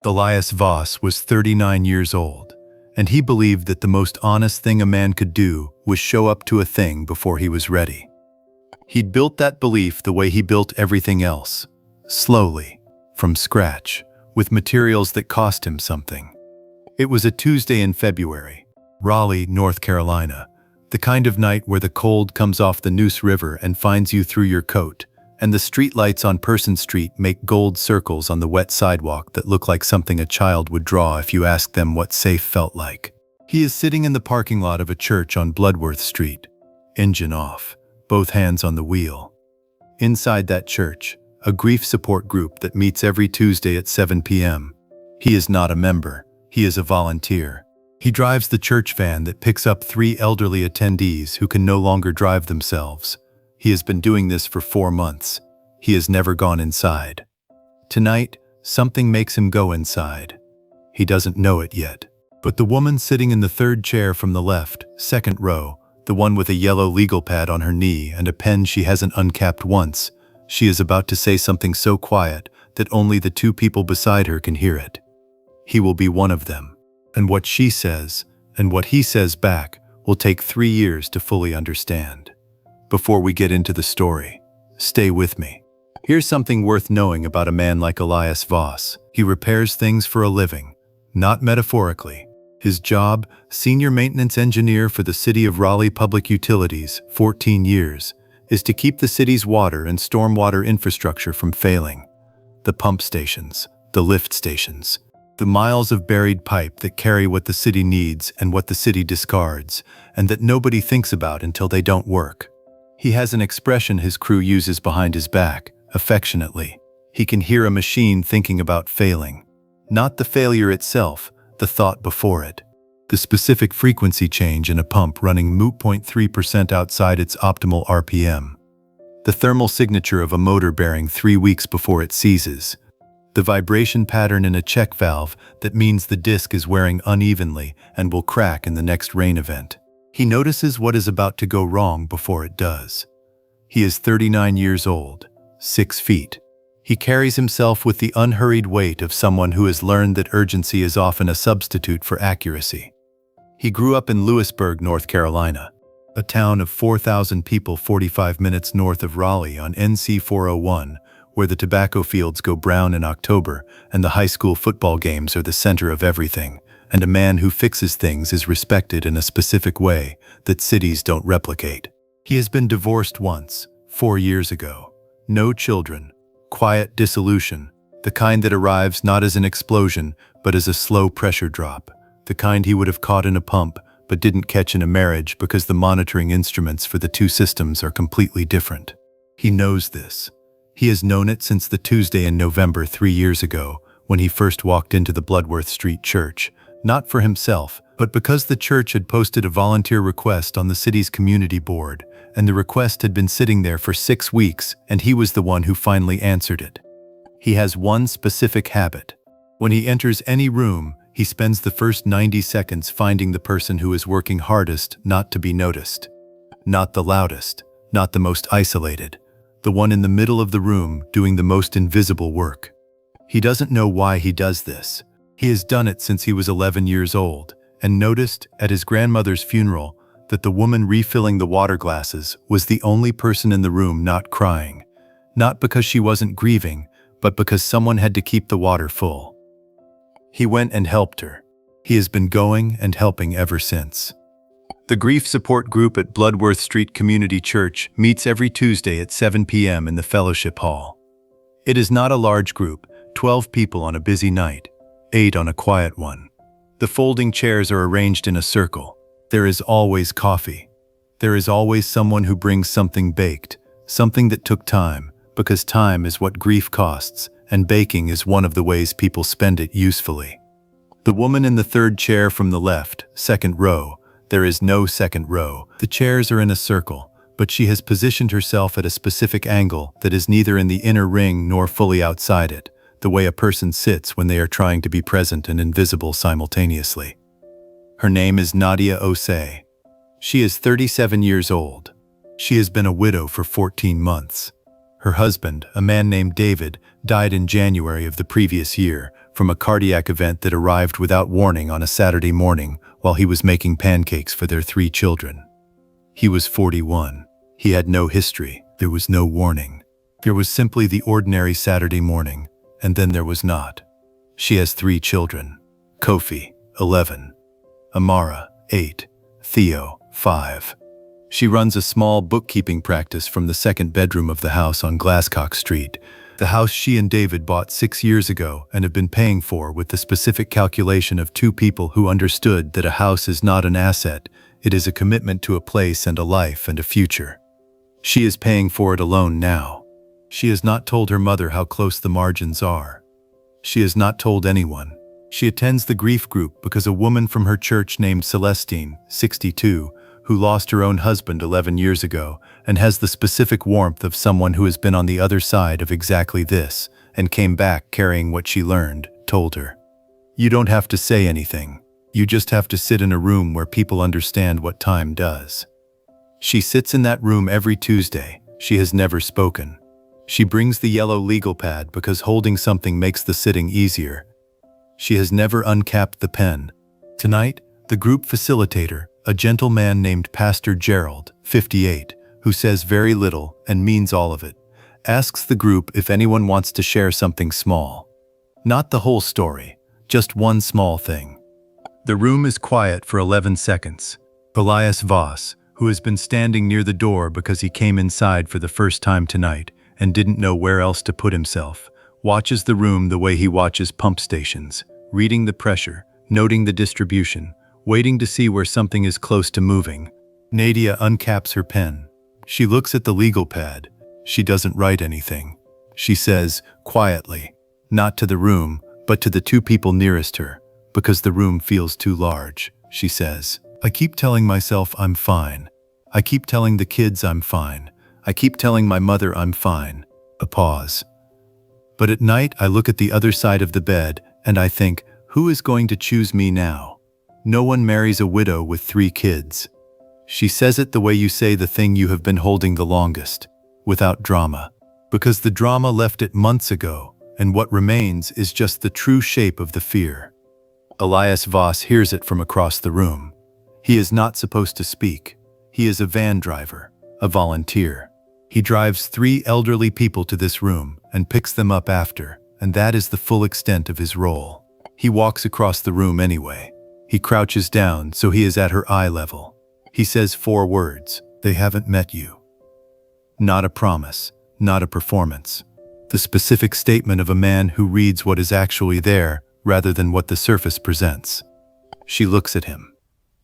Elias Voss was 39 years old, and he believed that the most honest thing a man could do was show up to a thing before he was ready. He'd built that belief the way he built everything else, slowly, from scratch, with materials that cost him something. It was a Tuesday in February, Raleigh, North Carolina, the kind of night where the cold comes off the Neuse River and finds you through your coat, and the streetlights on Person Street make gold circles on the wet sidewalk that look like something a child would draw if you asked them what safe felt like. He is sitting in the parking lot of a church on Bloodworth Street, engine off, both hands on the wheel. Inside that church, a grief support group that meets every Tuesday at 7 p.m. He is not a member, he is a volunteer. He drives the church van that picks up 3 elderly attendees who can no longer drive themselves. He has been doing this for 4 months. He has never gone inside. Tonight, something makes him go inside. He doesn't know it yet. But the woman sitting in the 3rd chair from the left, 2nd row, the one with a yellow legal pad on her knee and a pen she hasn't uncapped once, she is about to say something so quiet that only the 2 people beside her can hear it. He will be one of them. And what she says, and what he says back, will take 3 years to fully understand. Before we get into the story, stay with me. Here's something worth knowing about a man like Elias Voss. He repairs things for a living, not metaphorically. His job, senior maintenance engineer for the City of Raleigh Public Utilities, 14 years, is to keep the city's water and stormwater infrastructure from failing. The pump stations, the lift stations, the miles of buried pipe that carry what the city needs and what the city discards, and that nobody thinks about until they don't work. He has an expression his crew uses behind his back, affectionately. He can hear a machine thinking about failing. Not the failure itself, the thought before it. The specific frequency change in a pump running 0.3% outside its optimal RPM. The thermal signature of a motor bearing 3 weeks before it seizes. The vibration pattern in a check valve that means the disc is wearing unevenly and will crack in the next rain event. He notices what is about to go wrong before it does. He is 39 years old, 6 feet. He carries himself with the unhurried weight of someone who has learned that urgency is often a substitute for accuracy. He grew up in Lewisburg, North Carolina, a town of 4,000 people 45 minutes north of Raleigh on NC 401, where the tobacco fields go brown in October and the high school football games are the center of everything, and a man who fixes things is respected in a specific way that cities don't replicate. He has been divorced once, 4 years ago. No children. Quiet dissolution, the kind that arrives not as an explosion, but as a slow pressure drop, the kind he would have caught in a pump, but didn't catch in a marriage because the monitoring instruments for the 2 systems are completely different. He knows this. He has known it since the Tuesday in November 3 years ago, when he first walked into the Bloodworth Street Church, not for himself, but because the church had posted a volunteer request on the city's community board, and the request had been sitting there for 6 weeks, and he was the one who finally answered it. He has one specific habit. When he enters any room, he spends the first 90 seconds finding the person who is working hardest not to be noticed. Not the loudest, not the most isolated, the one in the middle of the room doing the most invisible work. He doesn't know why he does this. He has done it since he was 11 years old, and noticed, at his grandmother's funeral, that the woman refilling the water glasses was the only person in the room not crying, not because she wasn't grieving, but because someone had to keep the water full. He went and helped her. He has been going and helping ever since. The grief support group at Bloodworth Street Community Church meets every Tuesday at 7 p.m. in the fellowship hall. It is not a large group, 12 people on a busy night, 8 on a quiet one. The folding chairs are arranged in a circle. There is always coffee. There is always someone who brings something baked, something that took time, because time is what grief costs, and baking is one of the ways people spend it usefully. The woman in the 3rd chair from the left, 2nd row, there is no 2nd row. The chairs are in a circle, but she has positioned herself at a specific angle that is neither in the inner ring nor fully outside it, the way a person sits when they are trying to be present and invisible simultaneously. Her name is Nadia Osei. She is 37 years old. She has been a widow for 14 months. Her husband, a man named David, died in January of the previous year from a cardiac event that arrived without warning on a Saturday morning while he was making pancakes for their 3 children. He was 41. He had no history. There was no warning. There was simply the ordinary Saturday morning, and then there was not. She has 3 children. Kofi, 11. Amara, 8. Theo, 5. She runs a small bookkeeping practice from the 2nd bedroom of the house on Glasscock Street, the house she and David bought 6 years ago and have been paying for with the specific calculation of 2 people who understood that a house is not an asset, it is a commitment to a place and a life and a future. She is paying for it alone now. She has not told her mother how close the margins are. She has not told anyone. She attends the grief group because a woman from her church named Celestine, 62, who lost her own husband 11 years ago and has the specific warmth of someone who has been on the other side of exactly this and came back carrying what she learned, told her. You don't have to say anything. You just have to sit in a room where people understand what time does. She sits in that room every Tuesday. She has never spoken. She brings the yellow legal pad because holding something makes the sitting easier. She has never uncapped the pen. Tonight, the group facilitator, a gentleman named Pastor Gerald, 58, who says very little and means all of it, asks the group if anyone wants to share something small. Not the whole story, just one small thing. The room is quiet for 11 seconds. Elias Voss, who has been standing near the door because he came inside for the first time tonight and didn't know where else to put himself, watches the room the way he watches pump stations, reading the pressure, noting the distribution, waiting to see where something is close to moving. Nadia uncaps her pen. She looks at the legal pad. She doesn't write anything. She says, quietly, not to the room, but to the 2 people nearest her, because the room feels too large. She says, I keep telling myself I'm fine. I keep telling the kids I'm fine. I keep telling my mother I'm fine. A pause. But at night I look at the other side of the bed and I think, who is going to choose me now? No one marries a widow with 3 kids. She says it the way you say the thing you have been holding the longest, without drama. Because the drama left it months ago, and what remains is just the true shape of the fear. Elias Voss hears it from across the room. He is not supposed to speak. He is a van driver, a volunteer. He drives 3 elderly people to this room and picks them up after, and that is the full extent of his role. He walks across the room anyway. He crouches down so he is at her eye level. He says 4 words, they haven't met you. Not a promise, not a performance. The specific statement of a man who reads what is actually there rather than what the surface presents. She looks at him.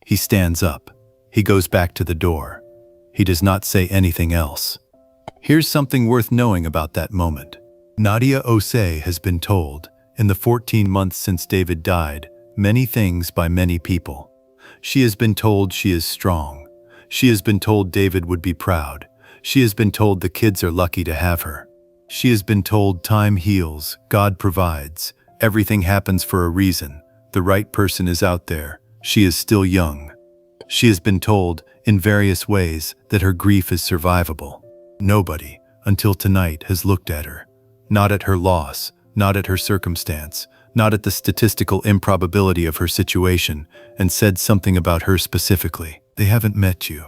He stands up. He goes back to the door. He does not say anything else. Here's something worth knowing about that moment. Nadia Osei has been told, in the 14 months since David died, many things by many people. She has been told she is strong. She has been told David would be proud. She has been told the kids are lucky to have her. She has been told time heals, God provides, everything happens for a reason, the right person is out there, she is still young. She has been told, in various ways, that her grief is survivable. Nobody, until tonight, has looked at her. Not at her loss, not at her circumstance, not at the statistical improbability of her situation, and said something about her specifically. They haven't met you.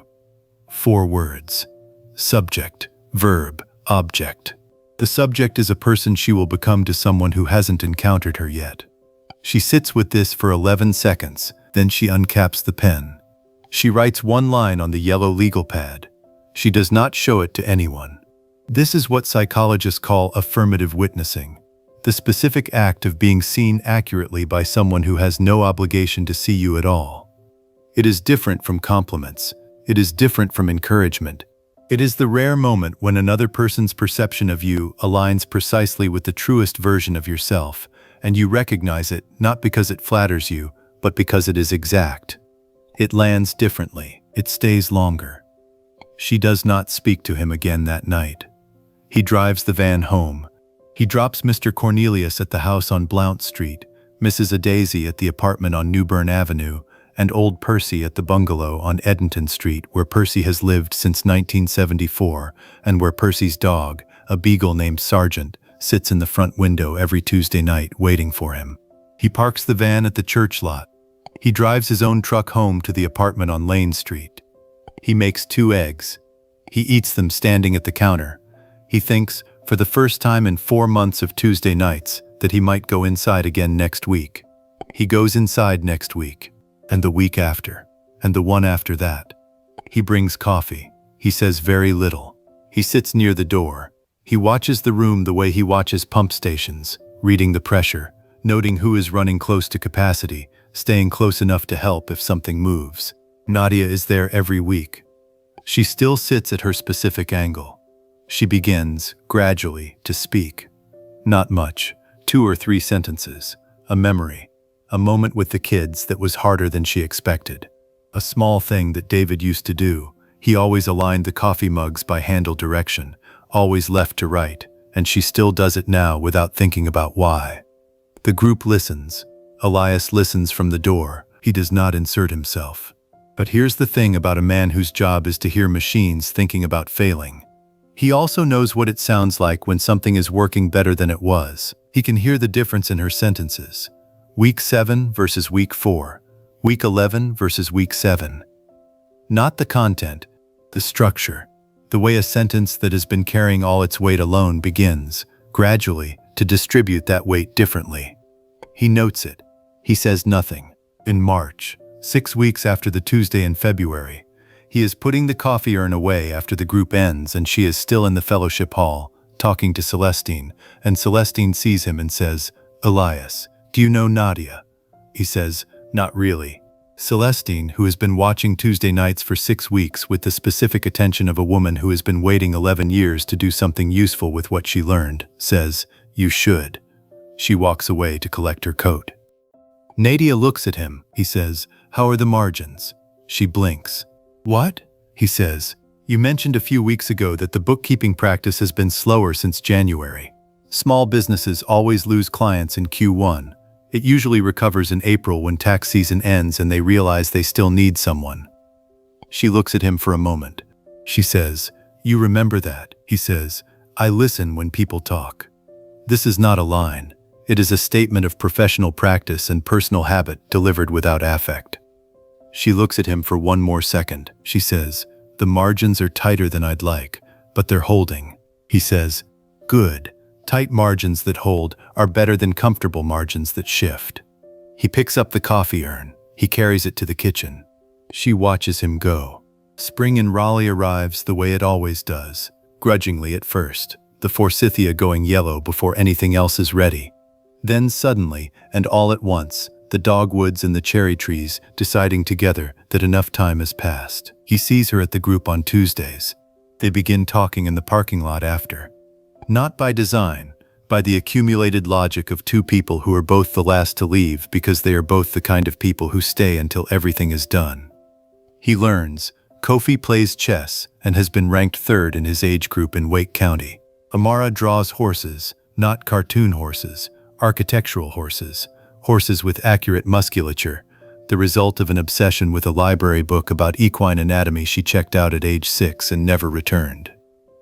4 words. Subject, verb, object. The subject is a person she will become to someone who hasn't encountered her yet. She sits with this for 11 seconds, then she uncaps the pen. She writes 1 line on the yellow legal pad. She does not show it to anyone. This is what psychologists call affirmative witnessing. The specific act of being seen accurately by someone who has no obligation to see you at all. It is different from compliments. It is different from encouragement. It is the rare moment when another person's perception of you aligns precisely with the truest version of yourself, and you recognize it not because it flatters you, but because it is exact. It lands differently. It stays longer. She does not speak to him again that night. He drives the van home. He drops Mr. Cornelius at the house on Blount Street, Mrs. Adaisy at the apartment on Newburn Avenue, and old Percy at the bungalow on Edenton Street, where Percy has lived since 1974, and where Percy's dog, a beagle named Sargent, sits in the front window every Tuesday night waiting for him. He parks the van at the church lot. He drives his own truck home to the apartment on Lane Street. He makes 2 eggs. He eats them standing at the counter. He thinks, for the first time in 4 months of Tuesday nights, that he might go inside again next week. He goes inside next week, and the week after, and the one after that. He brings coffee. He says very little. He sits near the door. He watches the room the way he watches pump stations, reading the pressure, noting who is running close to capacity, staying close enough to help if something moves. Nadia is there every week. She still sits at her specific angle. She begins, gradually, to speak. Not much, 2 or 3 sentences, a memory, a moment with the kids that was harder than she expected. A small thing that David used to do. He always aligned the coffee mugs by handle direction, always left to right, and she still does it now without thinking about why. The group listens. Elias listens from the door. He does not insert himself. But here's the thing about a man whose job is to hear machines thinking about failing. He also knows what it sounds like when something is working better than it was. He can hear the difference in her sentences. Week 7 versus week 4. Week 11 versus week 7. Not the content, the structure. The way a sentence that has been carrying all its weight alone begins, gradually, to distribute that weight differently. He notes it. He says nothing. In March, 6 weeks after the Tuesday in February, he is putting the coffee urn away after the group ends and she is still in the fellowship hall, talking to Celestine, and Celestine sees him and says, "Elias, do you know Nadia?" He says, "Not really." Celestine, who has been watching Tuesday nights for 6 weeks with the specific attention of a woman who has been waiting 11 years to do something useful with what she learned, says, "You should." She walks away to collect her coat. Nadia looks at him. He says, "How are the margins?" She blinks. "What?" He says, "You mentioned a few weeks ago that the bookkeeping practice has been slower since January. Small businesses always lose clients in Q1. It usually recovers in April when tax season ends and they realize they still need someone." She looks at him for a moment. She says, "You remember that?" He says, "I listen when people talk." This is not a line. It is a statement of professional practice and personal habit delivered without affect. She looks at him for one more second. She says, "The margins are tighter than I'd like, but they're holding." He says, "Good. Tight margins that hold are better than comfortable margins that shift." He picks up the coffee urn. He carries it to the kitchen. She watches him go. Spring in Raleigh arrives the way it always does, grudgingly at first, the forsythia going yellow before anything else is ready. Then suddenly, and all at once, the dogwoods and the cherry trees deciding together that enough time has passed. He sees her at the group on Tuesdays. They begin talking in the parking lot after. Not by design, by the accumulated logic of 2 people who are both the last to leave because they are both the kind of people who stay until everything is done. He learns, Kofi plays chess and has been ranked 3rd in his age group in Wake County. Amara draws horses, not cartoon horses, architectural horses, horses with accurate musculature, the result of an obsession with a library book about equine anatomy she checked out at age 6 and never returned.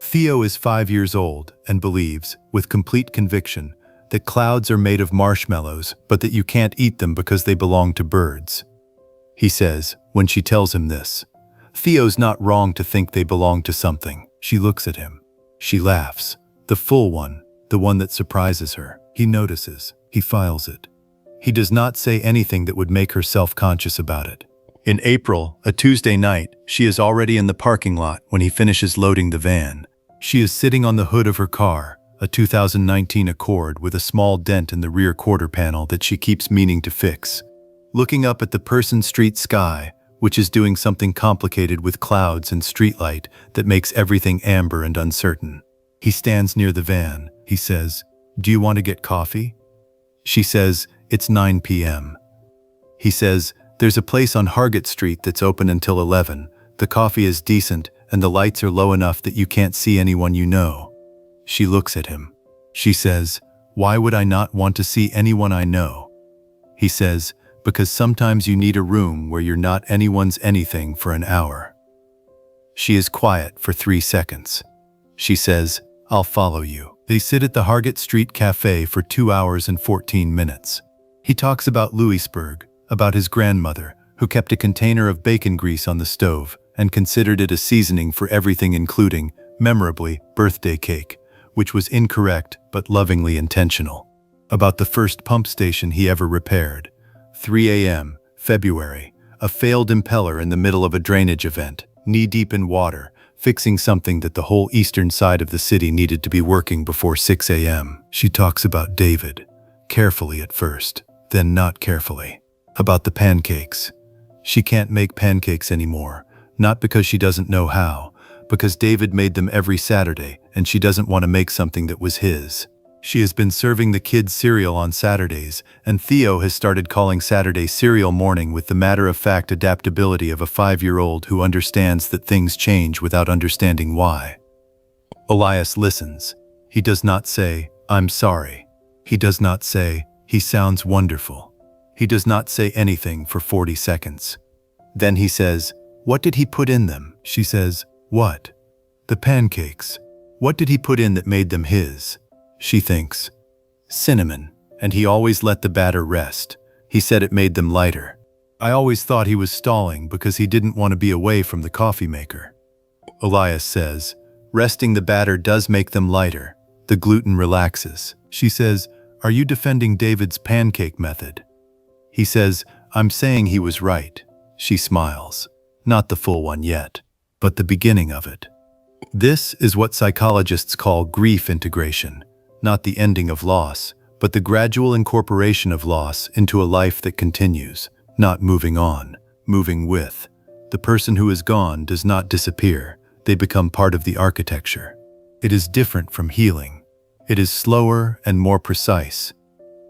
Theo is 5 years old and believes, with complete conviction, that clouds are made of marshmallows, but that you can't eat them because they belong to birds. He says, when she tells him this, "Theo's not wrong to think they belong to something." She looks at him. She laughs. The full one, the one that surprises her. He notices. He files it. He does not say anything that would make her self-conscious about it. In April, a Tuesday night, she is already in the parking lot when he finishes loading the van. She is sitting on the hood of her car, a 2019 Accord with a small dent in the rear quarter panel that she keeps meaning to fix, looking up at the Person Street sky, which is doing something complicated with clouds and streetlight that makes everything amber and uncertain. He stands near the van. He says, "Do you want to get coffee?" She says, "It's 9 p.m. He says, "There's a place on Hargett Street that's open until 11. The coffee is decent and the lights are low enough that you can't see anyone you know." She looks at him. She says, "Why would I not want to see anyone I know?" He says, "Because sometimes you need a room where you're not anyone's anything for an hour." She is quiet for 3 seconds. She says, "I'll follow you." They sit at the Hargett Street Cafe for 2 hours and 14 minutes. He talks about Louisburg, about his grandmother, who kept a container of bacon grease on the stove and considered it a seasoning for everything, including, memorably, birthday cake, which was incorrect but lovingly intentional. About the first pump station he ever repaired. 3 a.m., February, a failed impeller in the middle of a drainage event, knee-deep in water, fixing something that the whole eastern side of the city needed to be working before 6 a.m. She talks about David, carefully at first, then not carefully. About the pancakes. She can't make pancakes anymore, not because she doesn't know how, because David made them every Saturday and she doesn't want to make something that was his. She has been serving the kids cereal on Saturdays, and Theo has started calling Saturday cereal morning with the matter-of-fact adaptability of a 5-year-old who understands that things change without understanding why. Elias listens. He does not say, "I'm sorry." He does not say, "He sounds wonderful." He does not say anything for 40 seconds. Then he says, "What did he put in them?" She says, "What?" "The pancakes. What did he put in that made them his?" She thinks, "Cinnamon, and he always let the batter rest. He said it made them lighter. I always thought he was stalling because he didn't want to be away from the coffee maker." Elias says, "Resting the batter does make them lighter. The gluten relaxes." She says, "Are you defending David's pancake method?" He says, "I'm saying he was right." She smiles. Not the full one yet, but the beginning of it. This is what psychologists call grief integration. Not the ending of loss, but the gradual incorporation of loss into a life that continues, not moving on, moving with. The person who is gone does not disappear. They become part of the architecture. It is different from healing. It is slower and more precise.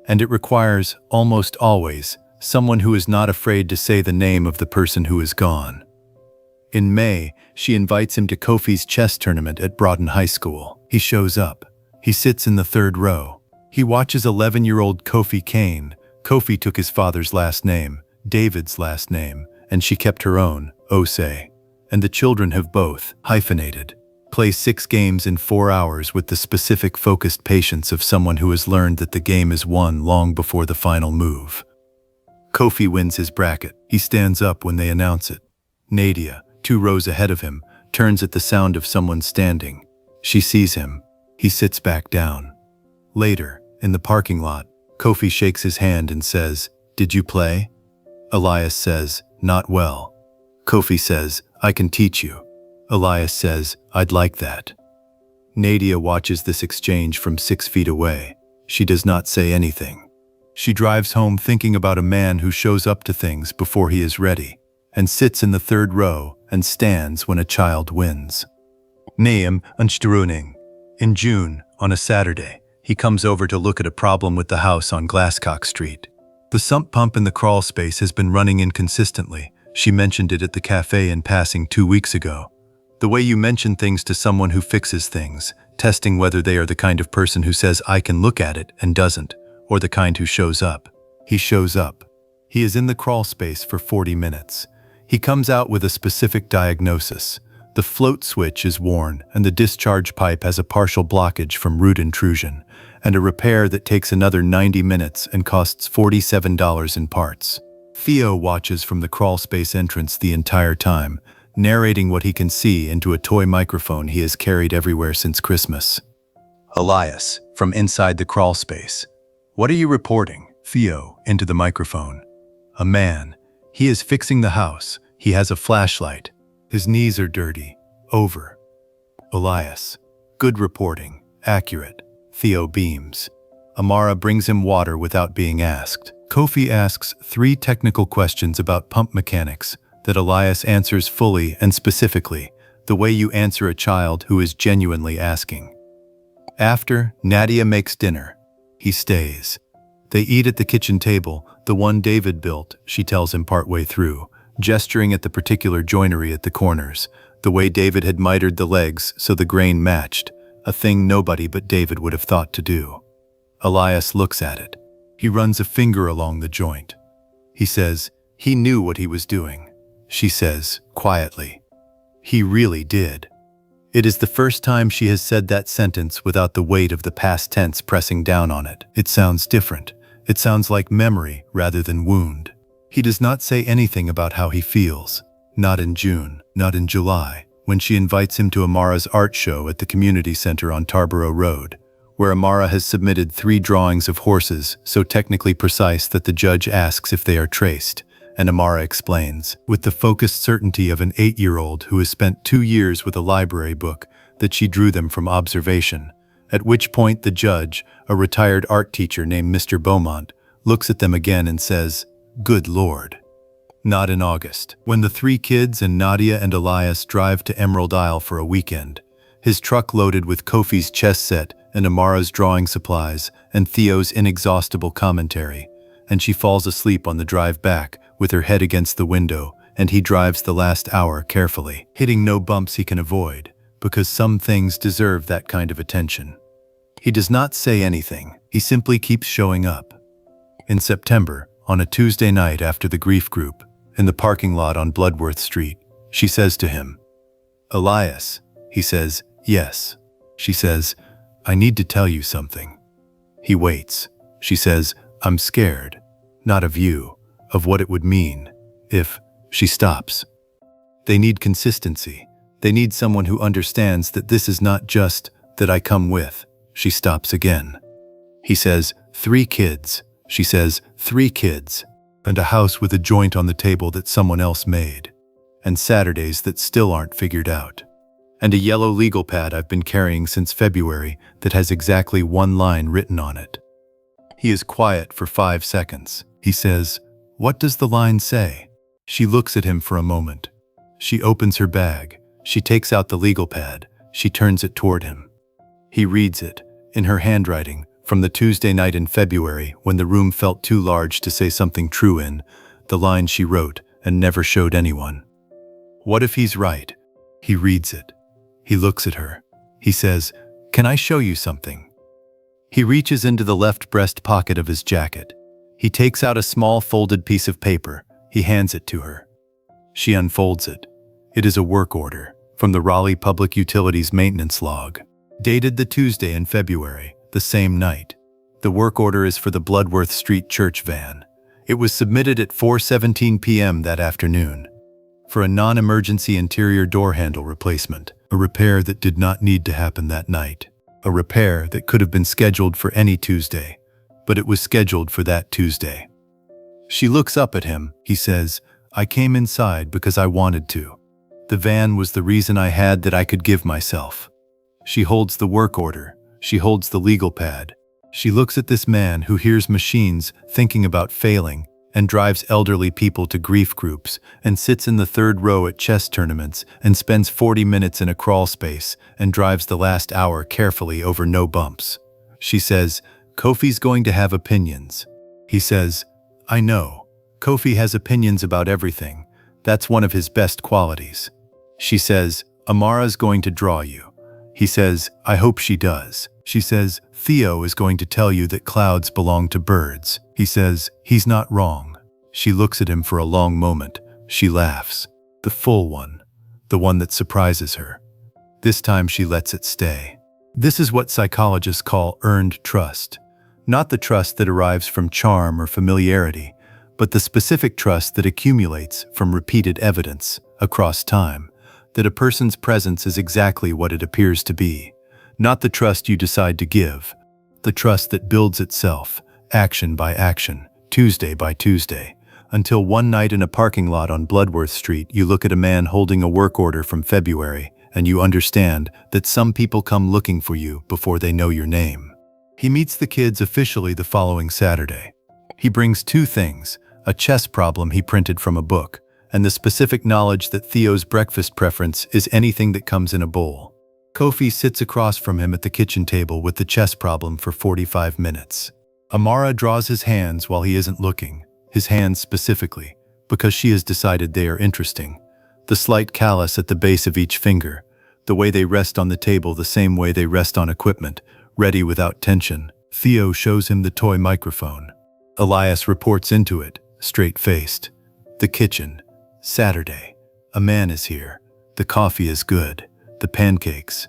And it requires, almost always, someone who is not afraid to say the name of the person who is gone. In May, she invites him to Kofi's chess tournament at Broughton High School. He shows up. He sits in the 3rd row. He watches 11-year-old Kofi Kane. Kofi took his father's last name, David's last name, and she kept her own, Osei. And the children have both, hyphenated, play 6 games in 4 hours with the specific focused patience of someone who has learned that the game is won long before the final move. Kofi wins his bracket. He stands up when they announce it. Nadia, 2 rows ahead of him, turns at the sound of someone standing. She sees him. He sits back down. Later, in the parking lot, Kofi shakes his hand and says, "Did you play?" Elias says, "Not well." Kofi says, "I can teach you." Elias says, "I'd like that." Nadia watches this exchange from 6 feet away. She does not say anything. She drives home thinking about a man who shows up to things before he is ready, and sits in the 3rd row and stands when a child wins. Naim Unstruning. In June, on a Saturday, he comes over to look at a problem with the house on Glasscock Street. The sump pump in the crawl space has been running inconsistently. She mentioned it at the cafe in passing 2 weeks ago. The way you mention things to someone who fixes things, testing whether they are the kind of person who says "I can look at it" and doesn't, or the kind who shows up. He shows up. He is in the crawl space for 40 minutes. He comes out with a specific diagnosis. The float switch is worn and the discharge pipe has a partial blockage from root intrusion, and a repair that takes another 90 minutes and costs $47 in parts. Theo watches from the crawl space entrance the entire time, narrating what he can see into a toy microphone he has carried everywhere since Christmas. Elias, from inside the crawl space. "What are you reporting?" Theo, into the microphone. "A man. He is fixing the house. He has a flashlight. His knees are dirty. Over." Elias. "Good reporting. Accurate." Theo beams. Amara brings him water without being asked. Kofi asks 3 technical questions about pump mechanics that Elias answers fully and specifically, the way you answer a child who is genuinely asking. After, Nadia makes dinner. He stays. They eat at the kitchen table, the one David built, she tells him partway through, gesturing at the particular joinery at the corners, the way David had mitered the legs so the grain matched, a thing nobody but David would have thought to do. Elias looks at it. He runs a finger along the joint. He says, "He knew what he was doing." She says, quietly, "He really did." It is the first time she has said that sentence without the weight of the past tense pressing down on it. It sounds different. It sounds like memory rather than wound. He does not say anything about how he feels. Not in June, not in July, when she invites him to Amara's art show at the community center on Tarboro Road, where Amara has submitted 3 drawings of horses so technically precise that the judge asks if they are traced, and Amara explains, with the focused certainty of an 8-year-old who has spent 2 years with a library book, that she drew them from observation, at which point the judge, a retired art teacher named Mr. Beaumont, looks at them again and says, "Good Lord." Not in August, when the 3 kids and Nadia and Elias drive to Emerald Isle for a weekend, his truck loaded with Kofi's chess set and Amara's drawing supplies and Theo's inexhaustible commentary, and she falls asleep on the drive back with her head against the window, and he drives the last hour carefully, hitting no bumps he can avoid, because some things deserve that kind of attention. He does not say anything, he simply keeps showing up. In September, on a Tuesday night after the grief group, in the parking lot on Bloodworth Street, she says to him, "Elias." He says, "Yes." She says, "I need to tell you something." He waits. She says, "I'm scared. Not of you, of what it would mean if." She stops. They need consistency. They need someone who understands that this is not just that I come with. She stops again. He says, 3 kids. She says, 3 kids. And a house with a joint on the table that someone else made. And Saturdays that still aren't figured out. And a yellow legal pad I've been carrying since February that has exactly 1 line written on it. He is quiet for 5 seconds. He says, "What does the line say?" She looks at him for a moment. She opens her bag. She takes out the legal pad. She turns it toward him. He reads it, in her handwriting, from the Tuesday night in February when the room felt too large to say something true in, the line she wrote and never showed anyone. What if he's right? He reads it. He looks at her. He says, "Can I show you something?" He reaches into the left breast pocket of his jacket. He takes out a small folded piece of paper. He hands it to her. She unfolds it. It is a work order from the Raleigh Public Utilities Maintenance Log, dated the Tuesday in February, the same night. The work order is for the Bloodworth Street church van. It was submitted at 4:17 p.m. that afternoon. For a non-emergency interior door handle replacement, a repair that did not need to happen that night. A repair that could have been scheduled for any Tuesday, but it was scheduled for that Tuesday. She looks up at him. He says, "I came inside because I wanted to. The van was the reason I had that I could give myself." She holds the work order. She holds the legal pad. She looks at this man who hears machines thinking about failing and drives elderly people to grief groups and sits in the 3rd row at chess tournaments and spends 40 minutes in a crawl space and drives the last hour carefully over no bumps. She says, "Kofi's going to have opinions." He says, "I know. Kofi has opinions about everything. That's one of his best qualities." She says, "Amara's going to draw you." He says, "I hope she does." She says, "Theo is going to tell you that clouds belong to birds." He says, "He's not wrong." She looks at him for a long moment. She laughs. The full one. The one that surprises her. This time she lets it stay. This is what psychologists call earned trust. Not the trust that arrives from charm or familiarity, but the specific trust that accumulates from repeated evidence across time, that a person's presence is exactly what it appears to be. Not the trust you decide to give, the trust that builds itself, action by action, Tuesday by Tuesday, until one night in a parking lot on Bloodworth Street you look at a man holding a work order from February and you understand that some people come looking for you before they know your name. He meets the kids officially the following Saturday. He brings 2 things, a chess problem he printed from a book, and the specific knowledge that Theo's breakfast preference is anything that comes in a bowl. Kofi sits across from him at the kitchen table with the chess problem for 45 minutes. Amara draws his hands while he isn't looking, his hands specifically, because she has decided they are interesting. The slight callus at the base of each finger, the way they rest on the table the same way they rest on equipment, ready without tension. Theo shows him the toy microphone. Elias reports into it, straight-faced. The kitchen. Saturday. A man is here. The coffee is good. The pancakes.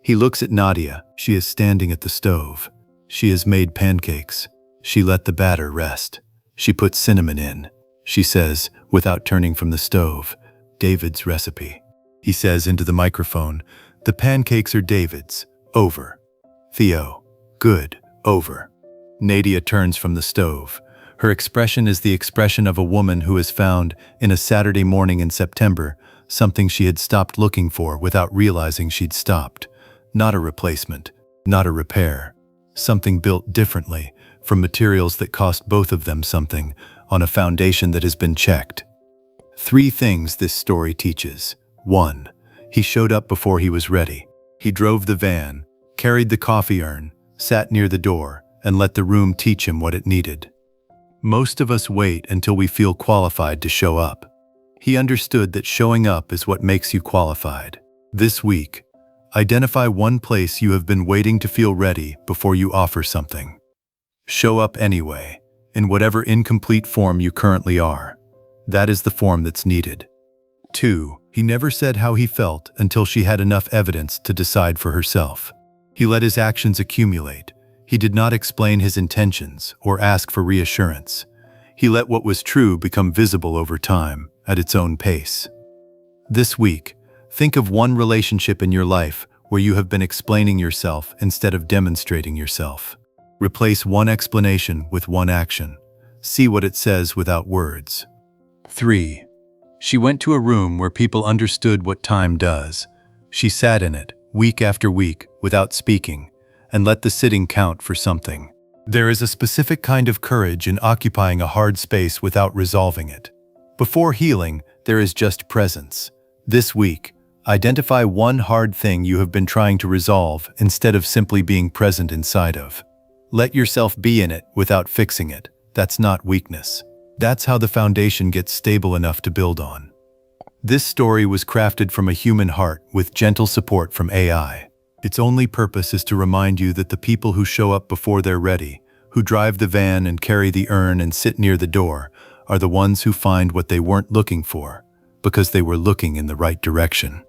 He looks at Nadia. She is standing at the stove. She has made pancakes. She let the batter rest. She put cinnamon in. She says, without turning from the stove, David's recipe. He says into the microphone, the pancakes are David's. Over. Theo. Good. Over. Nadia turns from the stove. Her expression is the expression of a woman who has found, in a Saturday morning in September, something she had stopped looking for without realizing she'd stopped. Not a replacement, not a repair. Something built differently, from materials that cost both of them something, on a foundation that has been checked. 3 things this story teaches. 1. He showed up before he was ready. He drove the van, carried the coffee urn, sat near the door, and let the room teach him what it needed. Most of us wait until we feel qualified to show up. He understood that showing up is what makes you qualified. This week, identify one place you have been waiting to feel ready before you offer something. Show up anyway, in whatever incomplete form you currently are. That is the form that's needed. 2. He never said how he felt until she had enough evidence to decide for herself. He let his actions accumulate. He did not explain his intentions or ask for reassurance. He let what was true become visible over time, at its own pace. This week, think of one relationship in your life where you have been explaining yourself instead of demonstrating yourself. Replace one explanation with one action. See what it says without words. 3. She went to a room where people understood what time does. She sat in it, week after week, without speaking, and let the sitting count for something. There is a specific kind of courage in occupying a hard space without resolving it. Before healing, there is just presence. This week, identify one hard thing you have been trying to resolve instead of simply being present inside of. Let yourself be in it without fixing it. That's not weakness. That's how the foundation gets stable enough to build on. This story was crafted from a human heart with gentle support from AI. Its only purpose is to remind you that the people who show up before they're ready, who drive the van and carry the urn and sit near the door, are the ones who find what they weren't looking for, because they were looking in the right direction.